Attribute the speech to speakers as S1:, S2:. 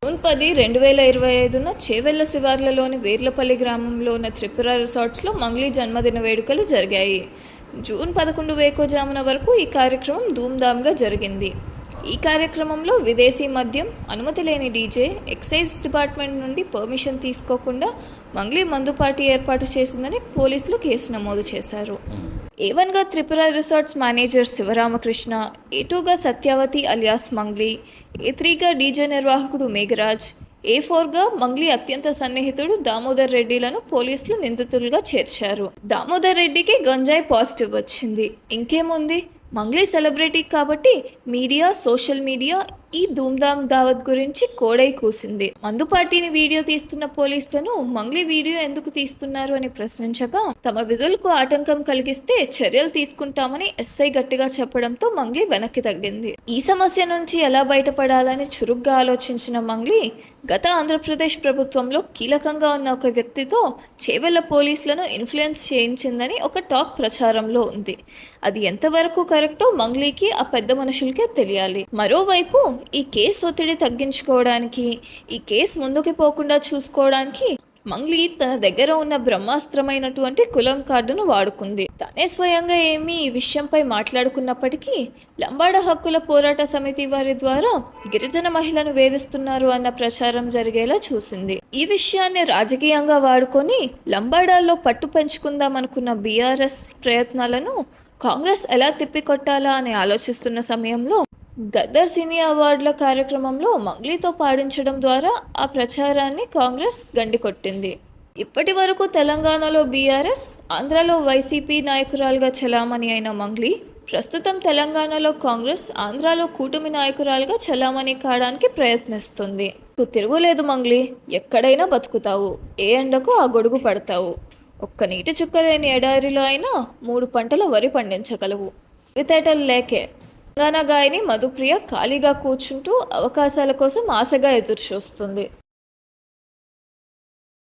S1: June 10, 2025న Chevella శివార్లలోని Verlapalli గ్రామంలో ఉన్న త్రిపుర రిసార్ట్స్లో మంగ్లీ జన్మదిన వేడుకలు జరిగాయి. జూన్ 11 వేకువజామున వరకు ఈ కార్యక్రమం ధూమ్ధామ్గా జరిగింది. ఈ కార్యక్రమంలో విదేశీ మద్యం, అనుమతి లేని డీజే, ఎక్సైజ్ డిపార్ట్మెంట్ నుండి పర్మిషన్ తీసుకోకుండా మంగ్లీ మందు పార్టీ ఏర్పాటు చేసిందని పోలీసులు కేసు నమోదు చేశారు. A1గా త్రిపుర రిసార్ట్స్ మేనేజర్ శివరామకృష్ణ, A2గా సత్యావతి అలియాస్ మంగ్లీ, A3గా డీజే నిర్వాహకుడు మేఘరాజ్, A4గా మంగ్లీ అత్యంత సన్నిహితుడు దామోదర్ రెడ్డిలను పోలీసులు నిందితులుగా చేర్చారు. దామోదర్ రెడ్డికి గంజాయి పాజిటివ్ వచ్చింది. ఇంకేముంది, మంగ్లీ సెలబ్రిటీ కాబట్టి మీడియా, సోషల్ మీడియా ఈ ధూమ్ధామ్ దావత్ గురించి కోడై కూసింది. మందు పార్టీని వీడియో తీస్తున్న పోలీసులను మంగ్లీ వీడియో ఎందుకు తీస్తున్నారు అని ప్రశ్నించగా, తమ విధులకు ఆటంకం కలిగిస్తే చర్యలు తీసుకుంటామని ఎస్ఐ గట్టిగా చెప్పడంతో మంగ్లీ వెనక్కి తగ్గింది. ఈ సమస్య నుంచి ఎలా బయటపడాలని చురుగ్గా ఆలోచించిన మంగ్లీ గత ఆంధ్రప్రదేశ్ ప్రభుత్వంలో కీలకంగా ఉన్న ఒక వ్యక్తితో చేవెళ్ల పోలీసులను ఇన్ఫ్లుయెన్స్ చేయించిందని ఒక టాక్ ప్రచారంలో ఉంది. అది ఎంతవరకు కరెక్టో మంగ్లీకి ఆ పెద్ద మనుషులకే తెలియాలి. మరోవైపు ఈ కేసు ఒత్తిడి తగ్గించుకోవడానికి, ఈ కేసు ముందుకు పోకుండా చూసుకోవడానికి మంగ్లీ తన దగ్గర ఉన్న బ్రహ్మాస్త్రమైనటువంటి కులం కార్డును వాడుకుంది. తానే స్వయంగా ఏమీ ఈ విషయంపై మాట్లాడుకున్నప్పటికీ లంబాడ హక్కుల పోరాట సమితి వారి ద్వారా గిరిజన మహిళను వేధిస్తున్నారు అన్న ప్రచారం జరిగేలా చూసింది. ఈ విషయాన్ని రాజకీయంగా వాడుకొని లంబాడాల్లో పట్టు పెంచుకుందాం అనుకున్న బీఆర్ఎస్ ప్రయత్నాలను కాంగ్రెస్ ఎలా తిప్పికొట్టాలా అని ఆలోచిస్తున్న సమయంలో గద్దర్ సినీ అవార్డుల కార్యక్రమంలో మంగ్లీతో పాడించడం ద్వారా ఆ ప్రచారాన్ని కాంగ్రెస్ గండికొట్టింది. ఇప్పటి వరకు తెలంగాణలో బీఆర్ఎస్, ఆంధ్రాలో వైసీపీ నాయకురాలుగా చలామణి అయిన మంగ్లీ ప్రస్తుతం తెలంగాణలో కాంగ్రెస్, ఆంధ్రాలో కూటమి నాయకురాలుగా చలామణి కావడానికి ప్రయత్నిస్తుంది. తిరుగులేదు మంగ్లీ, ఎక్కడైనా బతుకుతావు, ఏ ఎండకు ఆ గొడుగు పడతావు. ఒక్క నీటి చుక్క లేని ఎడారిలో అయినా 3 పంటల వరి పండించగలవు. వితేటలు లేకే తెలంగాణ గాయని మధుప్రియ ఖాళీగా కూర్చుంటూ అవకాశాల కోసం ఆశగా ఎదురుచూస్తుంది.